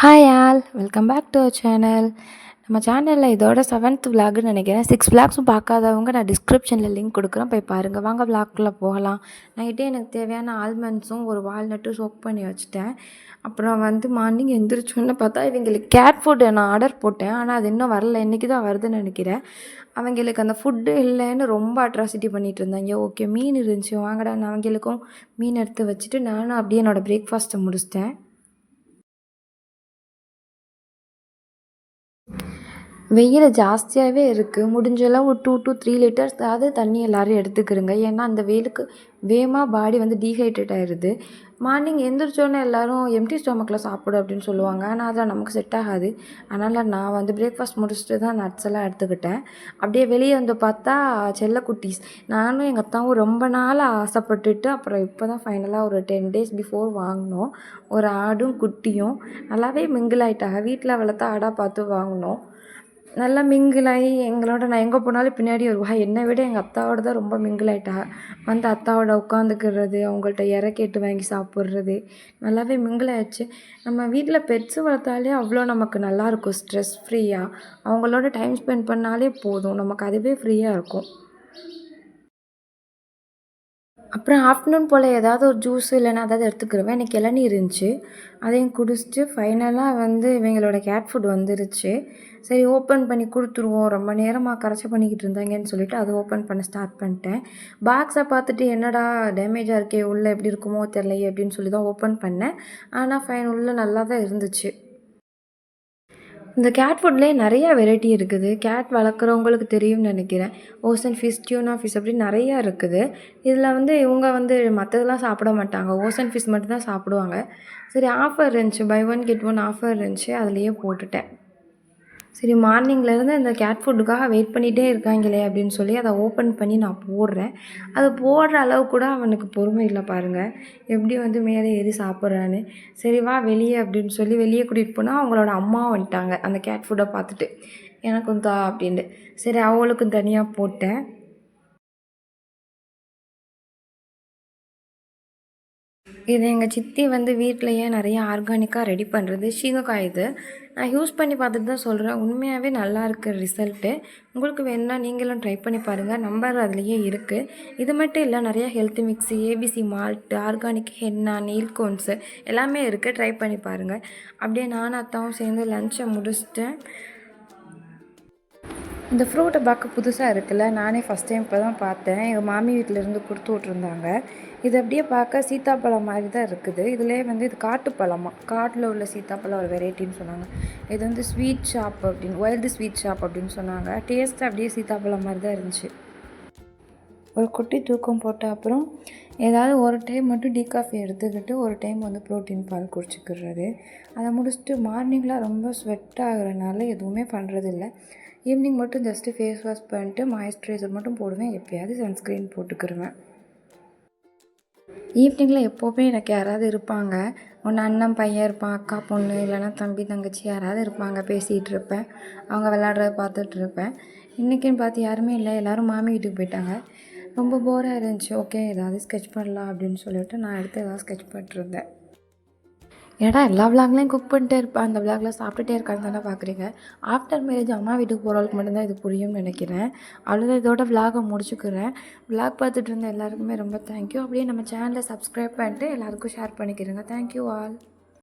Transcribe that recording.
Hi all, welcome back to our channel. நம்ம சேனலில் இதோட 7th விலாக்னு நினைக்கிறேன். 6 விலாக்ஸும் பார்க்காதவங்க நான் டிஸ்கிரிப்ஷனில் லிங்க் கொடுக்குறேன், போய் பாருங்கள். வாங்க விலாக்குள்ளே போகலாம். நைட்டே எனக்கு தேவையான ஆல்மண்ட்ஸும் ஒரு வால்நட்டும் சோக் பண்ணி வச்சுட்டேன். அப்புறம் மார்னிங் எந்திரிச்சோன்னு பார்த்தா இவங்களுக்கு கேட் ஃபுட்டு நான் ஆர்டர் போட்டேன், ஆனால் அது இன்னும் வரல. இன்றைக்கி தான் வருதுன்னு நினைக்கிறேன். அவங்களுக்கு அந்த ஃபுட்டு இல்லைன்னு ரொம்ப அட்ராசிட்டி பண்ணிகிட்டு இருந்தாங்க. ஓகே, மீன் இருந்துச்சு, வாங்கடா. நான் அவங்களுக்கும் மீன் எடுத்து வச்சுட்டு நானும் அப்படியே என்னோடய பிரேக்ஃபாஸ்ட்டை முடிச்சிட்டேன். வெயில் ஜாஸ்தியாகவே இருக்குது. முடிஞ்சளவு ஒரு 2 to 3 லிட்டர்ஸாவது தண்ணி எல்லோரும் எடுத்துக்கிறங்க. ஏன்னா அந்த வெயிலுக்கு வேகமாக பாடி டீஹைட்ரேட் ஆயிடுது. மார்னிங் எந்திரிச்சோன்னே எல்லோரும் எம்டி ஸ்டொமக்கில் சாப்பிடு அப்படின்னு சொல்லுவாங்க, ஆனால் அதெல்லாம் நமக்கு செட் ஆகாது. அதனால் நான் பிரேக்ஃபாஸ்ட் முடிச்சுட்டு தான் நட்ஸ் எல்லாம் எடுத்துக்கிட்டேன். அப்படியே வெளியே பார்த்தா செல்லக்குட்டீஸ், நானும் எங்கள் அத்தாவும் ரொம்ப நாள் ஆசைப்பட்டுட்டு அப்புறம் இப்போ தான் ஃபைனலாக ஒரு 10 days பிஃபோர் வாங்கினோம். ஒரு ஆடும் குட்டியும் நல்லாவே மிங்கிள் ஆகிட்டாங்க. வீட்டில் வளர்த்தா ஆடாக பார்த்து வாங்கினோம். நல்லா மிங்கிள் ஆகி நான் எங்கே போனாலும் பின்னாடி வருவா. என்னை விட எங்கள் அத்தாவோட தான் ரொம்ப மிங்கிள் ஆகிட்டா. அத்தாவோட உட்காந்துக்கிறது, அவங்கள்ட்ட கேட்டு வாங்கி சாப்பிட்றது, நல்லாவே மிங்கிள் ஆகிடுச்சு. நம்ம வீட்டில் பெட்ஸு வளர்த்தாலே அவ்வளோ நமக்கு நல்லாயிருக்கும். ஸ்ட்ரெஸ் ஃப்ரீயாக அவங்களோட டைம் ஸ்பெண்ட் பண்ணாலே போதும், நமக்கு அதுவே ஃப்ரீயாக இருக்கும். அப்புறம் ஆஃப்டர்நூன் போல் ஏதாவது ஒரு ஜூஸ் இல்லைன்னா ஏதாவது எடுத்துக்கிருவேன். இன்றைக்கி இளநீர் இருந்துச்சு, அதையும் குடிச்சிட்டு ஃபைனலாக இவங்களோட கேட் ஃபுட் வந்துருச்சு. சரி, ஓப்பன் பண்ணி கொடுத்துருவோம், ரொம்ப நேரமாக கரைச்சி பண்ணிக்கிட்டு இருந்தாங்கன்னு சொல்லிவிட்டு அதை ஓப்பன் பண்ண ஸ்டார்ட் பண்ணிட்டேன். பாக்ஸை பார்த்துட்டு என்னடா டேமேஜாக இருக்கே, உள்ளே எப்படி இருக்குமோ தெரியலையே அப்படின்னு சொல்லி தான் ஓப்பன் பண்ணேன். ஆனால் உள்ளே நல்லா தான் இருந்துச்சு. இந்த கேட் ஃபுட்லேயே நிறையா வெரைட்டி இருக்குது. கேட் வளர்க்குறவங்களுக்கு தெரியும்னு நினைக்கிறேன். ஓசன் ஃபிஷ், டியூனா ஃபிஷ் அப்படின்னு நிறையா இருக்குது. இதில் இவங்க மற்றதெல்லாம் சாப்பிட மாட்டாங்க, ஓசன் ஃபிஷ் மட்டும்தான் சாப்பிடுவாங்க. சரி, ஆஃபர் இருந்துச்சு, பை 1 கெட் 1 ஆஃபர் இருந்துச்சு, அதுலேயே போட்டுட்டேன். சரி, மார்னிங்லேருந்து இந்த கேட் ஃபுட்டுக்காக வெயிட் பண்ணிகிட்டே இருக்காங்களே அப்படின்னு சொல்லி அதை ஓப்பன் பண்ணி நான் போடுறேன். அது போடுற அளவு கூட அவனுக்கு பொறுமை இல்லை பாருங்கள், எப்படி மேலே ஏறி சாப்பிட்றான்னு. சரி வா வெளியே அப்படின்னு சொல்லி வெளியே கூட்டிகிட்டு போனால் அவங்களோட அம்மா வந்துட்டாங்க அந்த கேட் ஃபுட்டை பார்த்துட்டு. எனக்கும் தா அப்படின்ட்டு சரி அவங்களுக்கும் தனியாக போட்டேன். இது எங்கள் சித்தி வீட்டிலையே நிறைய ஆர்கானிக்காக ரெடி பண்ணுறது சீகக்காய். இது நான் யூஸ் பண்ணி பார்த்துட்டு தான் சொல்கிறேன், உண்மையாகவே நல்லா இருக்குது ரிசல்ட்டு. உங்களுக்கு வேணும்னா நீங்களும் ட்ரை பண்ணி பாருங்கள், நம்பர் அதுலேயே இருக்குது. இது மட்டும் இல்லை, நிறையா health mix, ABC malt, organic henna, nail cones எல்லாமே இருக்குது, ட்ரை பண்ணி பாருங்கள். அப்படியே நானும் அத்தாவும் சேர்ந்து லஞ்சை முடிச்சுட்டேன். இந்த ஃப்ரூட்டை பார்க்க புதுசாக இருக்குல்ல, நானே ஃபஸ்ட் டைம் இப்போ தான் பார்த்தேன். எங்கள் மாமி வீட்டிலேருந்து கொடுத்து விட்ருந்தாங்க. இது அப்படியே பார்க்க சீத்தாப்பழம் மாதிரி தான் இருக்குது. இதுலேயே இது காட்டுப்பழமாக, காட்டில் உள்ள சீத்தாப்பழம் ஒரு வெரைட்டின்னு சொன்னாங்க. இது ஸ்வீட் ஷாப் அப்படின்னு, வைல்டு ஸ்வீட் ஷாப் அப்படின்னு சொன்னாங்க. டேஸ்ட்டு அப்படியே சீத்தாப்பழம் மாதிரி தான் இருந்துச்சு. ஒரு குட்டி தூக்கம் போட்ட அப்புறம் ஏதாவது ஒரு டைம் மட்டும் டீகாஃபி எடுத்துக்கிட்டு ஒரு டைம் ப்ரோட்டீன் பால் குடிச்சிக்கிறது. அதை முடிச்சுட்டு மார்னிங்கில் ரொம்ப ஸ்வெட் ஆகுறதுனால எதுவுமே பண்ணுறதில்ல. ஈவினிங் மட்டும் ஜஸ்ட்டு ஃபேஸ் வாஷ் பண்ணிட்டு மாய்ஸ்சரைசர் மட்டும் போடுவேன், எப்போயாவது சன்ஸ்க்ரீன் போட்டுக்கிடுவேன். ஈவினிங்கில் எப்போவுமே எனக்கு யாராவது இருப்பாங்க. ஒன்று அண்ணன் பையன் இருப்பான், அக்கா பொண்ணு, இல்லைனா தம்பி தங்கச்சி யாராவது இருப்பாங்க. பேசிகிட்டு இருப்பேன், அவங்க விளாட்றத பார்த்துட்ருப்பேன். இன்றைக்கின்னு பார்த்து யாருமே இல்லை, எல்லோரும் மாமி வீட்டுக்கு போயிட்டாங்க. ரொம்ப போராக இருந்துச்சு. ஓகே, ஏதாவது ஸ்கெட்ச் பண்ணலாம் அப்படின்னு சொல்லிட்டு நான் எடுத்து ஏதாவது ஸ்கெட்ச் பண்ணிட்டுருந்தேன். ஏன்னா எல்லா விளாக்லையும் குக் பண்ணிட்டே இருப்பேன், அந்த விளாகில் சாப்பிட்டுட்டே இருக்கான்னு தானே பார்க்குறீங்க. ஆஃப்டர் மேரேஜ் அம்மா வீட்டுக்கு போகிறவங்களுக்கு மட்டும்தான் இது புரியும்னு நினைக்கிறேன். அவ்வளோதான், இதோட விளாகை முடிச்சுக்கிறேன். விளாக் பார்த்துட்டு இருந்த எல்லாருக்குமே ரொம்ப தேங்க்யூ. அப்படியே நம்ம சேனலை சப்ஸ்கிரைப் பண்ணிட்டு எல்லாருக்கும் ஷேர் பண்ணிக்கிறேங்க. Thank you all.